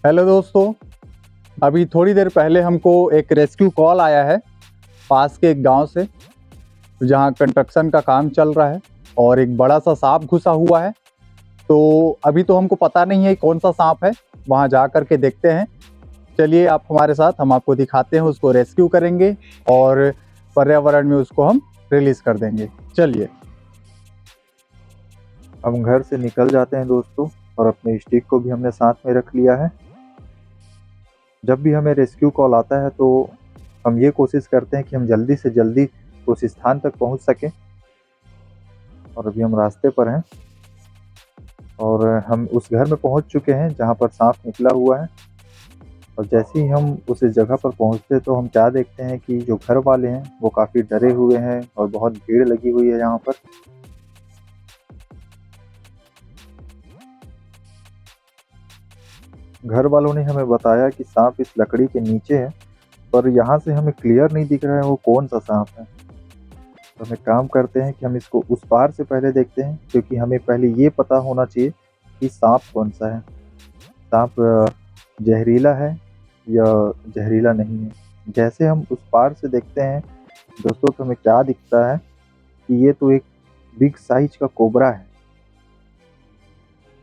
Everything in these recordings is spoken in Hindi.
हेलो दोस्तों, अभी थोड़ी देर पहले हमको एक रेस्क्यू कॉल आया है पास के एक गांव से, जहां कंस्ट्रक्शन का काम चल रहा है और एक बड़ा सा सांप घुसा हुआ है। तो अभी तो हमको पता नहीं है कौन सा सांप है, वहां जा कर के देखते हैं। चलिए आप हमारे साथ, हम आपको दिखाते हैं, उसको रेस्क्यू करेंगे और पर्यावरण में उसको हम रिलीज कर देंगे। चलिए हम घर से निकल जाते हैं दोस्तों, और अपने स्टिक को भी हमने साथ में रख लिया है। जब भी हमें रेस्क्यू कॉल आता है तो हम ये कोशिश करते हैं कि हम जल्दी से जल्दी उस स्थान तक पहुंच सकें। और अभी हम रास्ते पर हैं और हम उस घर में पहुंच चुके हैं जहां पर सांप निकला हुआ है। और जैसे ही हम उस जगह पर पहुंचते तो हम क्या देखते हैं कि जो घर वाले हैं वो काफ़ी डरे हुए हैं और बहुत भीड़ लगी हुई है यहाँ पर। घर वालों ने हमें बताया कि सांप इस लकड़ी के नीचे है, पर यहाँ से हमें क्लियर नहीं दिख रहा है वो कौन सा सांप है। तो हम एक काम करते हैं कि हम इसको उस पार से पहले देखते हैं, क्योंकि हमें पहले ये पता होना चाहिए कि सांप कौन सा है। सांप जहरीला है या जहरीला नहीं है। जैसे हम उस पार से देखते हैं दोस्तों, तो हमें क्या दिखता है कि ये तो एक बिग साइज का कोबरा है,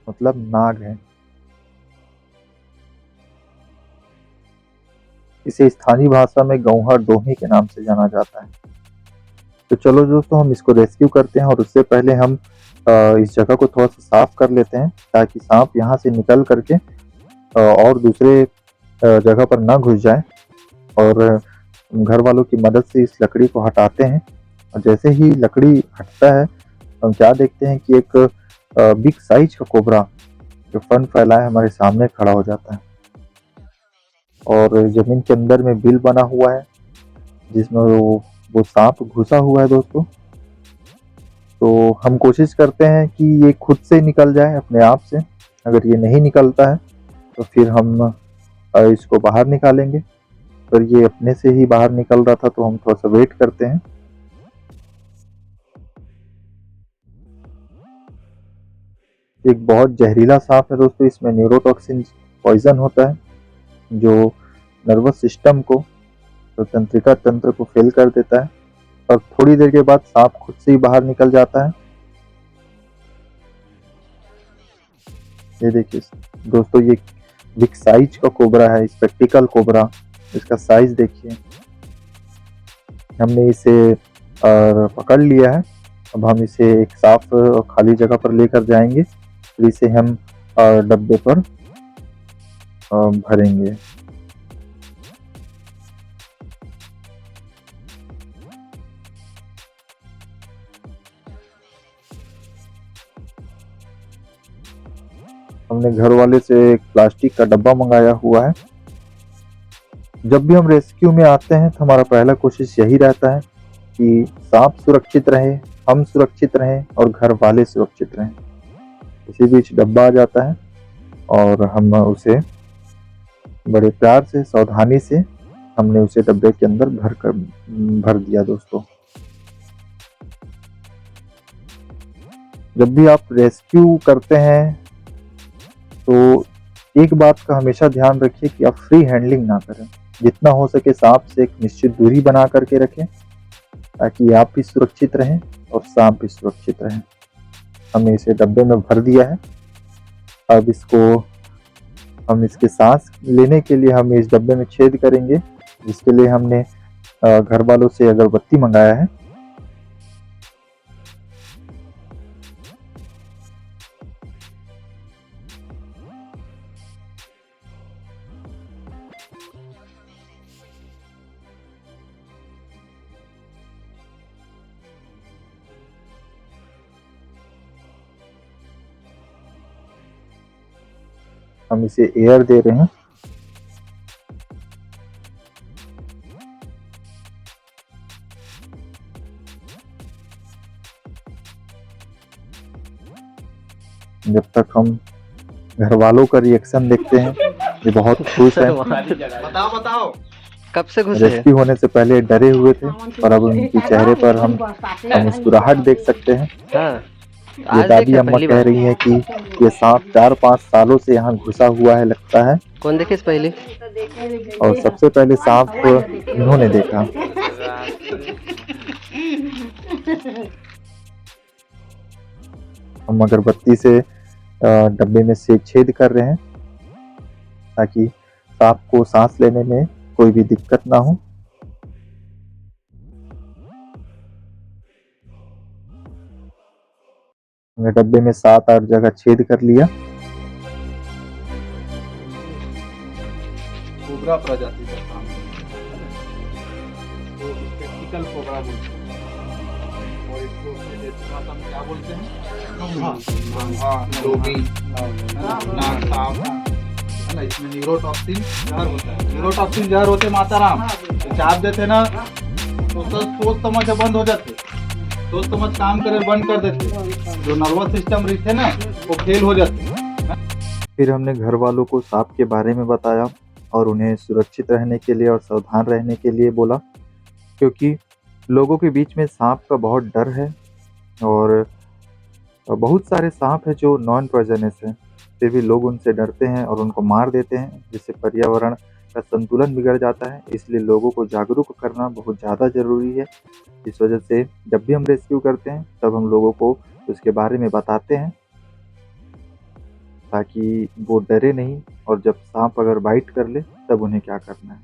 मतलब नाग है। इसे स्थानीय भाषा में गौहर डोही के नाम से जाना जाता है। तो चलो दोस्तों, हम इसको रेस्क्यू करते हैं और उससे पहले हम इस जगह को थोड़ा सा साफ कर लेते हैं, ताकि सांप यहाँ से निकल करके और दूसरे जगह पर ना घुस जाए। और घर वालों की मदद से इस लकड़ी को हटाते हैं। और जैसे ही लकड़ी हटता है, हम क्या देखते हैं कि एक बिग साइज का कोबरा जो फन फैलाए हमारे सामने खड़ा हो जाता है। और जमीन के अंदर में बिल बना हुआ है जिसमें वो सांप घुसा हुआ है दोस्तों। तो हम कोशिश करते हैं कि ये खुद से निकल जाए अपने आप से। अगर ये नहीं निकलता है तो फिर हम इसको बाहर निकालेंगे। पर ये अपने से ही बाहर निकल रहा था, तो हम थोड़ा सा वेट करते हैं। एक बहुत जहरीला सांप है दोस्तों, इसमें न्यूरोटॉक्सिन पॉइजन होता है जो नर्वस सिस्टम को, तो तंत्रिका तंत्र को फेल कर देता है। और थोड़ी देर के बाद सांप खुद से ही बाहर निकल जाता है। ये देखिए दोस्तों, ये बिग साइज का कोबरा है, स्पेक्टिकल कोबरा। इसका साइज देखिए। हमने इसे पकड़ लिया है। अब हम इसे एक साफ और खाली जगह पर लेकर जाएंगे, फिर इसे हम डब्बे पर भरेंगे। हमने घर वाले से एक प्लास्टिक का डब्बा मंगाया हुआ है। जब भी हम रेस्क्यू में आते हैं तो हमारा पहला कोशिश यही रहता है कि सांप सुरक्षित रहे, हम सुरक्षित रहें और घर वाले सुरक्षित रहें। इसी बीच डब्बा आ जाता है और हम उसे बड़े प्यार से, सावधानी से हमने उसे डब्बे के अंदर भर दिया दोस्तों। जब भी आप रेस्क्यू करते हैं तो एक बात का हमेशा ध्यान रखिए कि आप फ्री हैंडलिंग ना करें। जितना हो सके सांप से एक निश्चित दूरी बना करके रखें, ताकि आप भी सुरक्षित रहें और सांप भी सुरक्षित रहें। हमने इसे डब्बे में भर दिया है। अब हम इसके सांस लेने के लिए हम इस डब्बे में छेद करेंगे, जिसके लिए हमने घर वालों से अगरबत्ती मंगाया है। हम इसे एयर दे रहे हैं। जब तक हम घर वालों का रिएक्शन देखते हैं, ये बहुत खुश है। बताओ कब से घुसे हैं? रेस्क्यू होने से पहले डरे हुए थे, और अब उनके चेहरे पर हम मुस्कुराहट देख सकते हैं। हाँ। ये आज दादी देखा अम्मा पहली कह बार। रही है कि ये सांप 4-5 सालों से यहाँ घुसा हुआ है लगता है, कौन देखे इस पहले? और सबसे पहले सांप इन्होंने देखा। हम अगरबत्ती से डब्बे में से छेद कर रहे हैं ताकि सांप को सांस लेने में कोई भी दिक्कत ना हो। हमने डब्बे में 7-8 जगह छेद कर लिया। कोबरा प्रजाति का सांप तो स्पेक्टिकल कोबरा बोलते हैं और इसको देसी भाषा में क्या बोलते हैं? लोबी, नाग सांप है ना। इसमें न्यूरोटॉक्सिन जहर होता है। न्यूरोटॉक्सिन जहर होते माताराम तो चाप देते ना तो सोच समझ बंद हो जाते, सोच समझ काम करे बंद कर देते, जो नर्वस सिस्टम रहते ना वो फेल हो जाते। फिर हमने घर वालों को सांप के बारे में बताया और उन्हें सुरक्षित रहने के लिए और सावधान रहने के लिए बोला, क्योंकि लोगों के बीच में सांप का बहुत डर है और बहुत सारे सांप है जो नॉन पॉइजनस है, फिर भी लोग उनसे डरते हैं और उनको मार देते हैं, जिससे पर्यावरण का संतुलन बिगड़ जाता है। इसलिए लोगों को जागरूक करना बहुत ज़्यादा ज़रूरी है। इस वजह से जब भी हम रेस्क्यू करते हैं तब हम लोगों को उसके बारे में बताते हैं ताकि वो डरे नहीं, और जब सांप अगर बाइट कर ले तब उन्हें क्या करना है।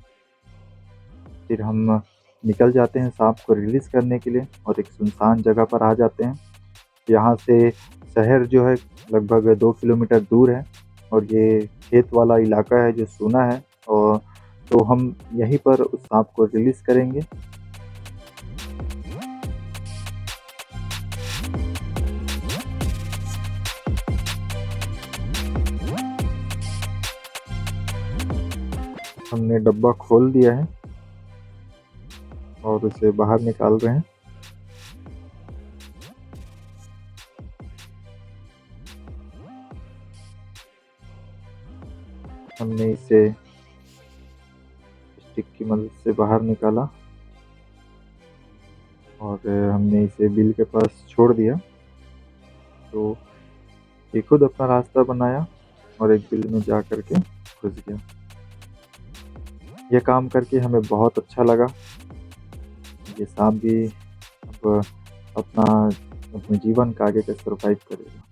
फिर हम निकल जाते हैं सांप को रिलीज़ करने के लिए और एक सुनसान जगह पर आ जाते हैं। यहाँ से शहर जो है लगभग 2 किलोमीटर दूर है और ये खेत वाला इलाका है जो सूना है, और तो हम यहीं पर उस सांप को रिलीज़ करेंगे। हमने डब्बा खोल दिया है और उसे बाहर निकाल रहे हैं। हमने इसे स्टिक की मदद से बाहर निकाला और हमने इसे बिल के पास छोड़ दिया, तो ये खुद अपना रास्ता बनाया और एक बिल में जा कर के घुस गया। यह काम करके हमें बहुत अच्छा लगा। ये सांप भी अब अपने जीवन का आगे का सर्वाइव करेगा।